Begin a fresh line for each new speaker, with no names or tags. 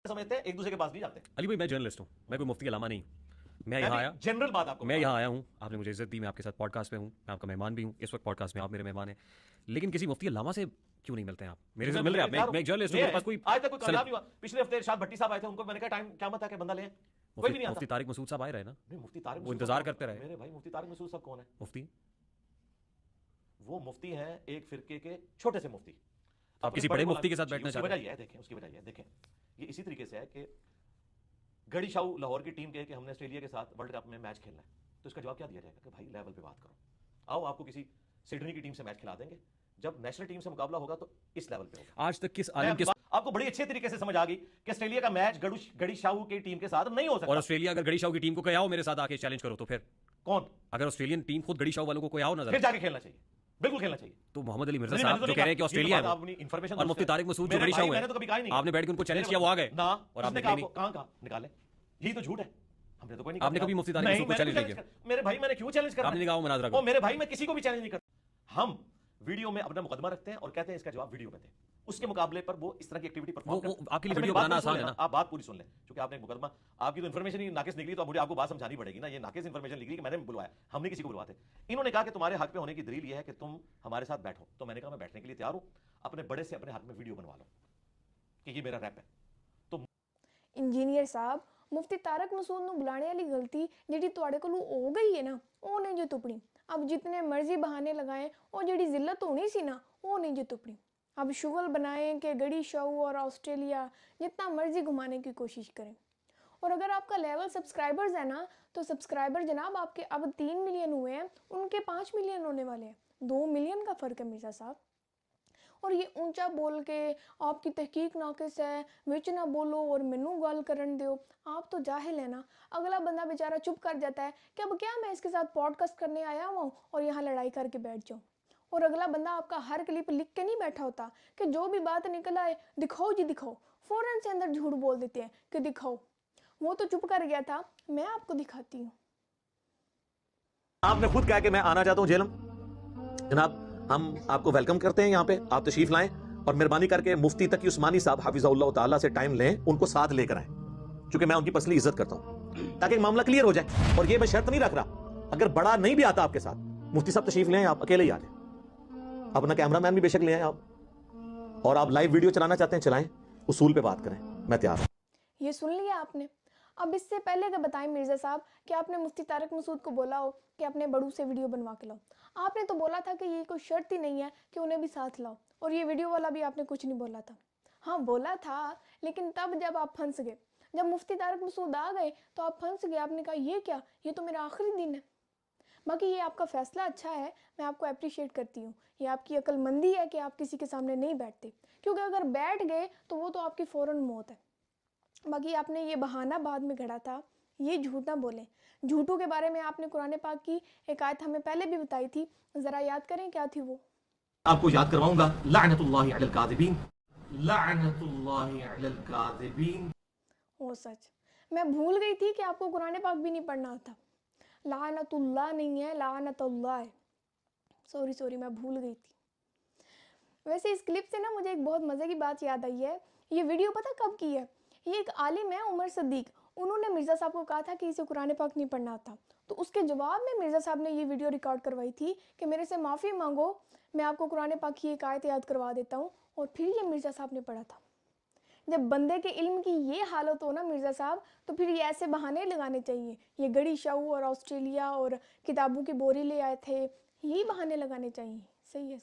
समझते हैं, एक दूसरे के पास नहीं जाते।
अली भाई मैं जर्नलिस्ट हूँ, मैं कोई मुफ्ती अलामा नहीं। मैं यहाँ आया,
जनरल बात आपको
मैं यहाँ आया हूँ, आपने मुझे इज्जत दी, मैं आपके साथ पॉडकास्ट में हूँ, मैं आपका मेहमान भी हूँ, इस वक्त पॉडकास्ट में आप मेरे मेहमान हैं, लेकिन किसी मुफ्ती अलामा से क्यों नहीं मिलते हैं आप? मेरे से मिल रहे हैं आप? मैं एक जर्नलिस्ट हूँ, मेरे पास कोई
आज तक कोई कामयाब नहीं हुआ। पिछले हफ्ते इरशाद भट्टी साहब आए थे, उनको मैंने कहा टाइम क्या मत है कि बंदा ले आए, कोई भी नहीं आता।
मुफ्ती तारिक मसूद साहब आए रहे ना,
मुफ्ती तारिक
वो इंतजार करते रहे।
मेरे भाई मुफ्ती तारिक मसूद साहब कौन है?
मुफ्ती,
वो मुफ्ती हैं एक फिरके के छोटे से मुफ्ती।
आप किसी बड़े मुफ्ती के साथ बैठना चाहते हैं?
वजह यह है, देखें उसकी वजह यह देखें, ये इसी तरीके से है कि गड़ी शाहू लाहौर की टीम के कि हमने ऑस्ट्रेलिया के साथ वर्ल्ड कप में मैच खेलना है, तो इसका जवाब क्या दिया जाएगा कि भाई लेवल पे बात करो, आओ आपको किसी सिडनी की टीम से मैच खिला देंगे, जब नेशनल टीम से मुकाबला होगा तो इस लेवल पे होगा।
आज तक किस आलम के
आपको बड़ी अच्छे तरीके से समझ आ गई कि ऑस्ट्रेलिया का मैच गड़ी शाहू की टीम के साथ नहीं हो सकता।
और ऑस्ट्रेलिया अगर गड़ी शाहू की टीम को कोई आओ मेरे साथ आके चैलेंज करो तो फिर
कौन?
अगर ऑस्ट्रेलियन टीम खुद गड़ी शाहू वालों को कोई आओ नजर,
फिर जाके खेलना चाहिए, बिल्कुल खेलना चाहिए।
तो मोहम्मद अली मिर्जा साहब जो कह रहे हैं कि ऑस्ट्रेलिया है और मुफ्ती तारिक मसूद जो गड़ी शाहू है, आपने बैठ के उनको चैलेंज किया, वो आ गए
ना,
और आपने
कहां निकाले? यही तो झूठ है, हमने तो कोई नहीं।
आपने कभी मुफ्ती तारिक मसूद को चैलेंज नहीं किया?
मेरे भाई मैंने क्यों चैलेंज करा?
आपने कहा मुनाजरा
ओ मेरे भाई मैं किसी को भी चैलेंज नहीं करता। हम वीडियो में अपना मुकदमा रखते हैं और कहते हैं इसका जवाब वीडियो में दे, उसके मुकाबले पर वो इस तरह की एक्टिविटी परफॉर्म करते हैं।
आपके लिए वीडियो बनाना आसान है ना?
आप बात पूरी सुन लें, क्योंकि आपने एक मुकदमा, आपकी तो इन्फॉर्मेशन ही नाकिस निकली, तो मुझे आपको बात समझानी पड़ेगी ना। ये नाकिस इन्फॉर्मेशन निकली कि मैंने बुलवाया, हमने किसी को बुलवाते। इन्होंने कहा कि तुम्हारे हक पे होने की दलील ये है कि तुम हमारे साथ बैठो, तो मैंने कहा मैं बैठने के लिए तैयार हूं, अपने बड़े से अपने हाथ में वीडियो बनवा लो कि ये मेरा रैप है। तो
इंजीनियर साहब, मुफ्ती तारक मसूद ਨੂੰ ਬੁਲਾਣੇ ਵਾਲੀ ਗਲਤੀ ਜਿਹੜੀ ਤੁਹਾਡੇ ਕੋਲੋਂ ਹੋ ਗਈ ਹੈ ਨਾ, ਉਹ ਨਹੀਂ ਜੋ ਤੁਪਣੀ। अब जितने मर्जी बहाने लगाएं, और ਜਿਹੜੀ जिल्लत होनी सी ना, वो नहीं जो तुपनी। अब शुगल बनाएं कि गड़ी शाहू और ऑस्ट्रेलिया जितना मर्जी घुमाने की कोशिश करें। और अगर आपका लेवल सब्सक्राइबर्स है ना, तो सब्सक्राइबर जनाब आपके अब 3 मिलियन हुए हैं, उनके 5 मिलियन होने वाले हैं। 2 मिलियन का फ़र्क है मिर्ज़ा साहब। और ये ऊंचा बोल के आपकी तहकीक नाकिस है, विच ना बोलो और मैनू गल करन दियो, आप तो जाहिल है ना। अगला बंदा बेचारा चुप कर जाता है कि अब क्या मैं इसके साथ पॉडकास्ट करने आया हुआ हूँ और यहाँ लड़ाई करके बैठ जाऊँ। और अगला बंदा आपका हर क्लिप लिख के नहीं बैठा होता कि जो भी बात निकल आए दिखाओ जी दिखाओ, फ़ौरन से अंदर झूठ बोल देते हैं कि दिखाओ। वो तो चुप कर गया था, मैं आपको दिखाती हूँ।
आपने खुद कहा कि मैं आना चाहता हूँ जेलम। जनाब हम आपको वेलकम करते हैं यहाँ पे, आप तशरीफ लाएं और मेहरबानी करके मुफ्ती तकी उस्मानी साहब हाफिज़हुल्लाह ताला से टाइम लें, उनको साथ लेकर आएं, क्योंकि मैं उनकी पर्सनली इज्जत करता हूँ, ताकि मामला क्लियर हो जाए। और ये मैं शर्त नहीं रख रहा, अगर बड़ा नहीं भी आता आपके साथ, मुफ्ती साहब तशरीफ लें, आप अकेले ही आ जाए, अपना कैमरा मैन भी बेशक ले आए आप, और आप लाइव वीडियो चलाना चाहते हैं चलाएं, उसूल पे बात करें, मैं तैयार हूँ।
ये सुन लिया आपने। अब इससे पहले का बताएं मिर्ज़ा साहब कि आपने मुफ्ती तारिक मसूद को बोला हो कि अपने बड़ू से वीडियो बनवा के लाओ। आपने तो बोला था कि ये कोई शर्त ही नहीं है कि उन्हें भी साथ लाओ, और ये वीडियो वाला भी आपने कुछ नहीं बोला था। हाँ बोला था, लेकिन तब जब आप फंस गए, जब मुफ्ती तारिक मसूद आ गए तो आप फंस गए। आपने कहा ये क्या, ये तो मेरा आखिरी दिन है। बाकी ये आपका फ़ैसला अच्छा है, मैं आपको अप्रिशिएट करती हूँ। ये आपकी अक्लमंदी है कि आप किसी के सामने नहीं बैठते, क्योंकि अगर बैठ गए तो वो तो आपकी फ़ौरन मौत है। बाकी आपने ये बहाना बाद में गढ़ा था, ये झूठ ना बोलें। झूठों के बारे में आपने कुरान पाक की एक आयत हमें पहले भी बताई थी, ज़रा याद करें क्या थी वो।
आपको याद करवाऊंगा, लानतुल्लाहि अलल काज़िबीन, लानतुल्लाहि अलल काज़िबीन।
ओ सच, मैं भूल गई थी कि आपको कुरान पाक भी नहीं पढ़ना आता। लानतुल्लाह नहीं है, लानतुल्लाह है। सॉरी मैं भूल गई थी। वैसे इस क्लिप से ना मुझे एक बहुत मज़े की बात याद आई है। ये वीडियो पता कब की है? ये एक आलिम है उमर सदीक, उन्होंने मिर्ज़ा साहब को कहा था कि इसे कुरान पाक नहीं पढ़ना आता, तो उसके जवाब में मिर्ज़ा साहब ने ये वीडियो रिकॉर्ड करवाई थी कि मेरे से माफ़ी मांगो, मैं आपको कुरान पाक की एक आयत याद करवा देता हूँ। और फिर ये मिर्ज़ा साहब ने पढ़ा था। जब बंदे के इल्म की ये हालत हो ना मिर्ज़ा साहब, तो फिर ये ऐसे बहाने लगाने चाहिए। ये गड़ी शाहू और ऑस्ट्रेलिया और किताबों की बोरी ले आए थे, यही बहाने लगाने चाहिए। सही है।